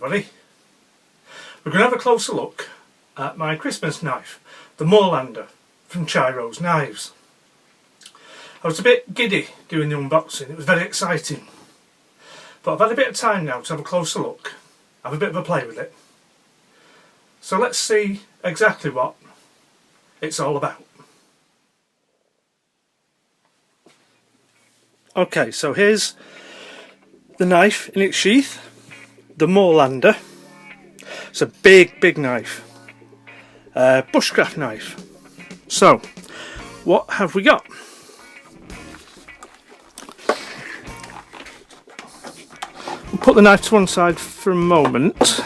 everybody. We're going to have a closer look at my Christmas knife, the Moorlander from ChyRose knives. I was a bit giddy doing the unboxing, it was very exciting. But I've had a bit of time now to have a closer look, have a bit of a play with it. So let's see exactly what it's all about. Okay, so here's the knife in its sheath, the Moorlander. It's a big knife, bushcraft knife. So, what have we got? We'll put the knife to one side for a moment.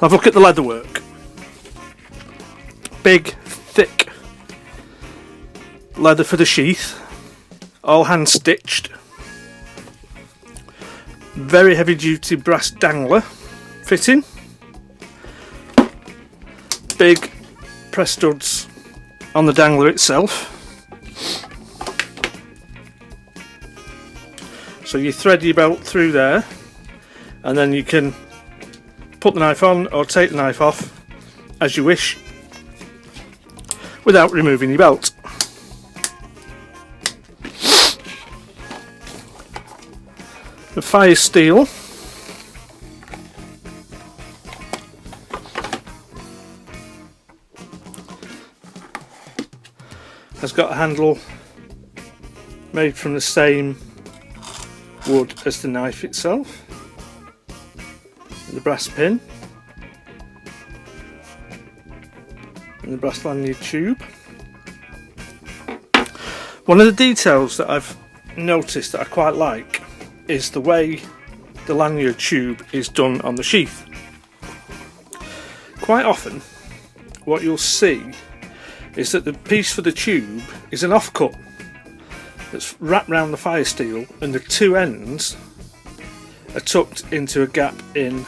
Have a look at the leatherwork. Big, thick leather for the sheath, all hand stitched. Very heavy duty brass dangler fitting. Big press studs on the dangler itself. So you thread your belt through there and then you can put the knife on or take the knife off as you wish without removing your belt. The fire steel has got a handle made from the same wood as the knife itself, and the brass pin and the brass lanyard tube. One of the details that I've noticed that I quite like is the way the lanyard tube is done on the sheath. Quite often what you'll see is that the piece for the tube is an offcut that's wrapped around the fire steel and the two ends are tucked into a gap in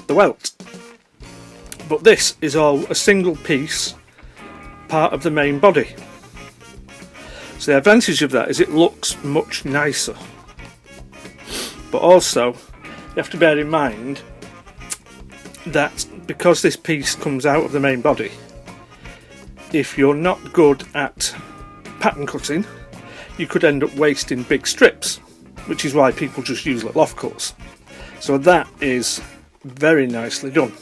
the welt. But this is all a single piece, part of the main body. So the advantage of that is it looks much nicer. But also you have to bear in mind that because this piece comes out of the main body, if you're not good at pattern cutting, you could end up wasting big strips, which is why people just use little offcuts. So that is very nicely done.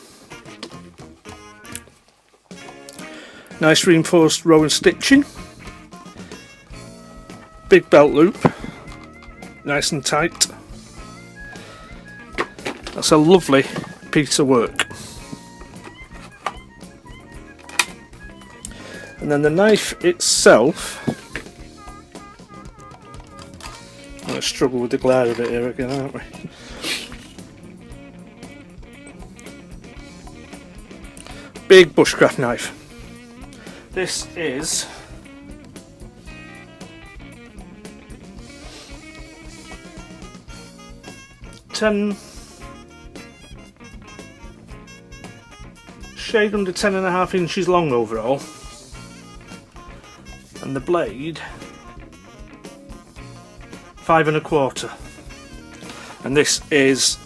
Nice reinforced row and stitching. Big belt loop, nice and tight. That's a lovely piece of work. And then the knife itself, I'm going to struggle with the glare of it here again, aren't we? Big bushcraft knife. This is shade under 10.5 inches long overall, and the blade 5 1/4, and this is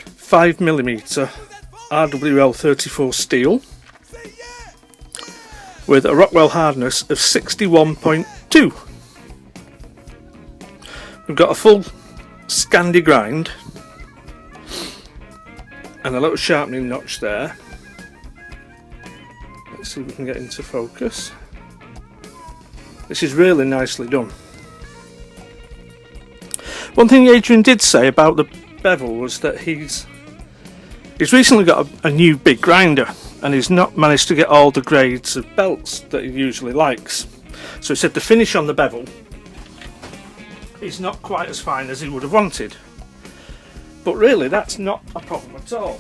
5mm RWL 34 steel with a Rockwell hardness of 61.2. We've got a full Scandi grind and a little sharpening notch there. Let's see if we can get into focus. This is really nicely done. One thing Adrian did say about the bevel was that he's recently got a new big grinder and he's not managed to get all the grades of belts that he usually likes. So he said the finish on the bevel is not quite as fine as he would have wanted. But really that's not a problem at all.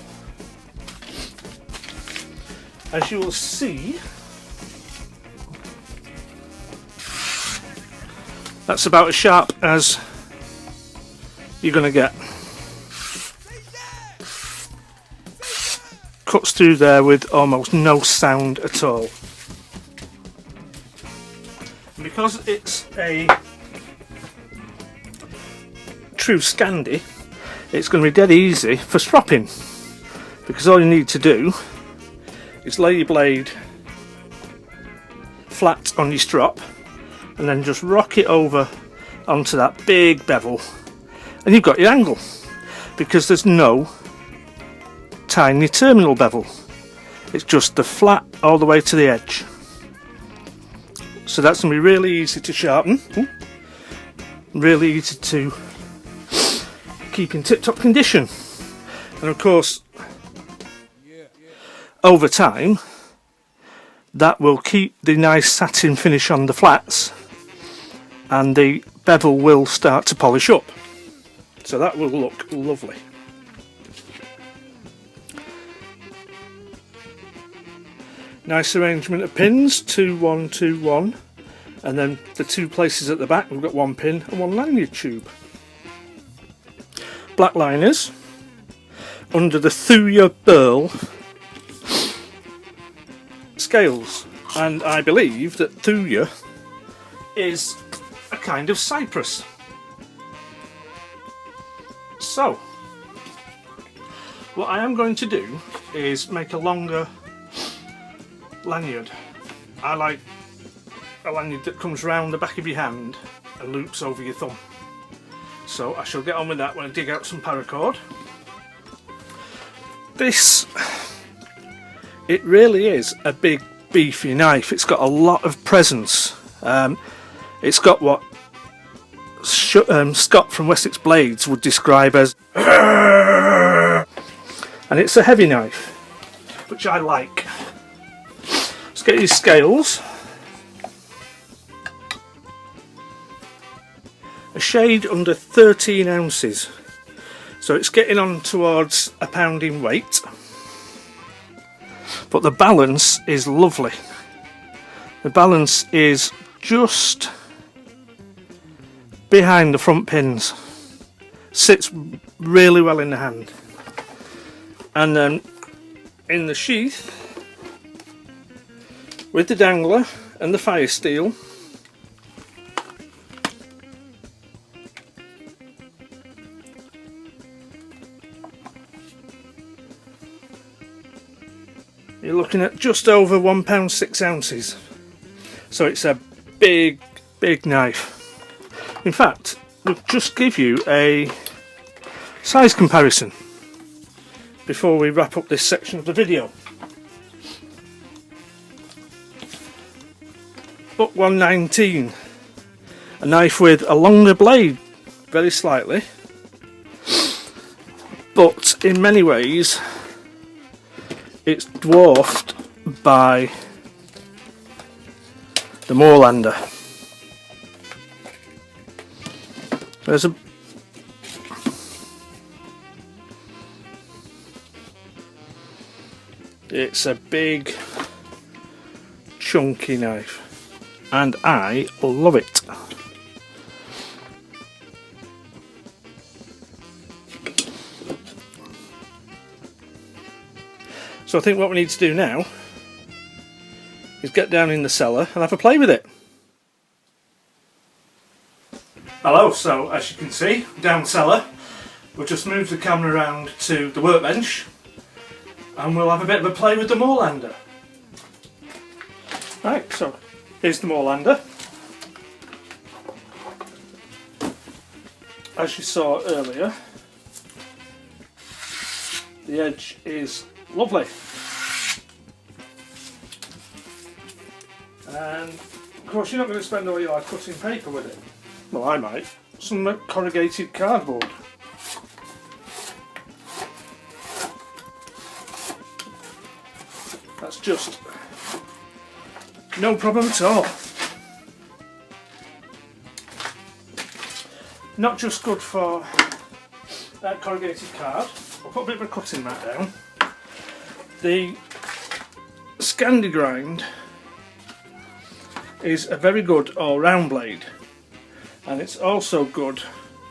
As you will see, that's about as sharp as you're going to get. Cuts through there with almost no sound at all. And because it's a true Scandi, it's going to be dead easy for stropping, because all you need to do is lay your blade flat on your strop and then just rock it over onto that big bevel, and you've got your angle, because there's no tiny terminal bevel. It's just the flat all the way to the edge. So that's going to be really easy to sharpen, really easy to keep in tip-top condition. And of course, over time, that will keep the nice satin finish on the flats, and the bevel will start to polish up. So that will look lovely. Nice arrangement of pins, 2, 1, 2, 1, and then the two places at the back we've got one pin and one lanyard tube. Black liners under the Thuya Burl scales, and I believe that Thuya is a kind of cypress. So what I am going to do is make a longer lanyard. I like a lanyard that comes round the back of your hand and loops over your thumb. So I shall get on with that when I dig out some paracord. This, it really is a big beefy knife. It's got a lot of presence. It's got what Scott from Wessex Blades would describe as and it's a heavy knife, which I like. Let's get these scales. A shade under 13 ounces, so it's getting on towards a pound in weight, but the balance is lovely. The balance is just behind the front pins, sits really well in the hand, and then in the sheath with the dangler and the fire steel, you're looking at just over £1 6 ounces. So it's a big knife. In fact, we'll just give you a size comparison before we wrap up this section of the video. Book 119, a knife with a longer blade, very slightly, but in many ways it's dwarfed by the Moorlander. There's a it's a big chunky knife, and I love it. So I think what we need to do now is get down in the cellar and have a play with it. Hello, so as you can see, down cellar, we'll just move the camera around to the workbench and we'll have a bit of a play with the Moorlander. Right, so here's the Moorlander. As you saw earlier, the edge is lovely, and of course you're not going to spend all your life cutting paper with it. Well, I might. Some corrugated cardboard. That's just no problem at all. Not just good for corrugated card. I'll put a bit of a cutting mat down. The Scandi Grind is a very good all-round blade, and it's also good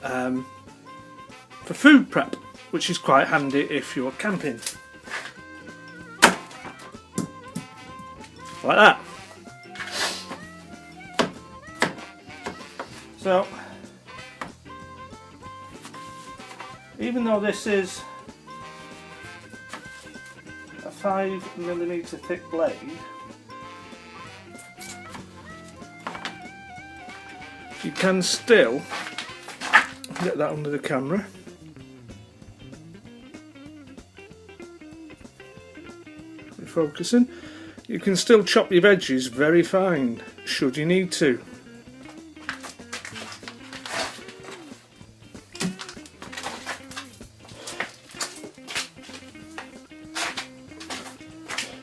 for food prep, which is quite handy if you're camping. Like that. So Even though this is a 5mm thick blade, you can still get that under the camera. Focusing. You can still chop your veggies very fine should you need to.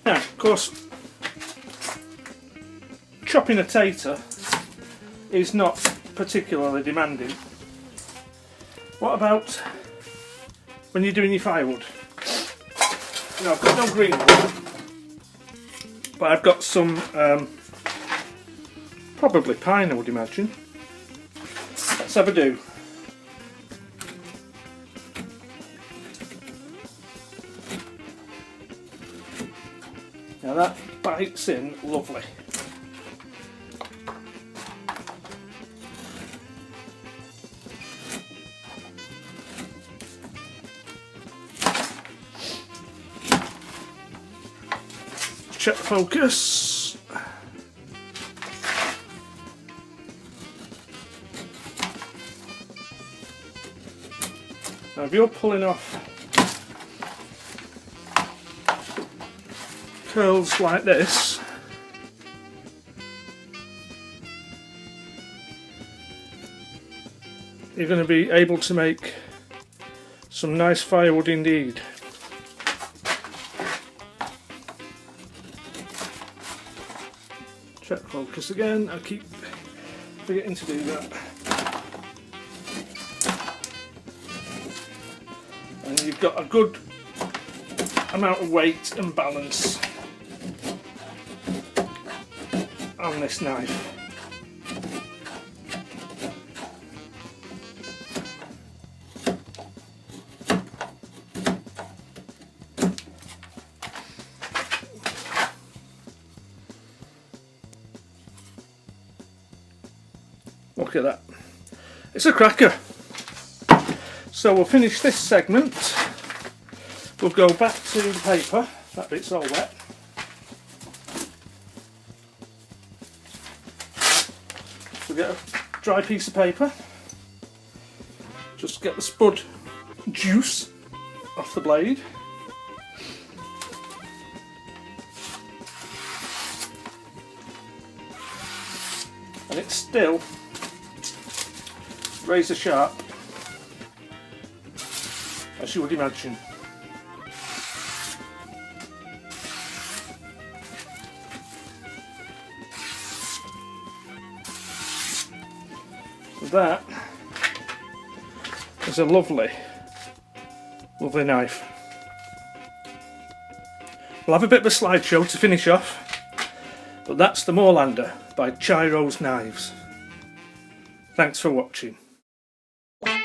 Now, of course, chopping a tater is not particularly demanding. What about when you're doing your firewood? Now, I've got no green wood, but I've got some probably pine, I would imagine. Let's have a do. Now that bites in lovely. Check focus. Now if you're pulling off curls like this, you're going to be able to make some nice firewood indeed. Check focus again, I keep forgetting to do that. And you've got a good amount of weight and balance on this knife. Look at that. It's a cracker. So we'll finish this segment. We'll go back to the paper. That bit's all wet. So get a dry piece of paper. Just get the spud juice off the blade. And it's still razor sharp, as you would imagine. So that is a lovely, lovely knife. We'll have a bit of a slideshow to finish off, but that's the Moorlander by ChyRose Knives. Thanks for watching. Wow.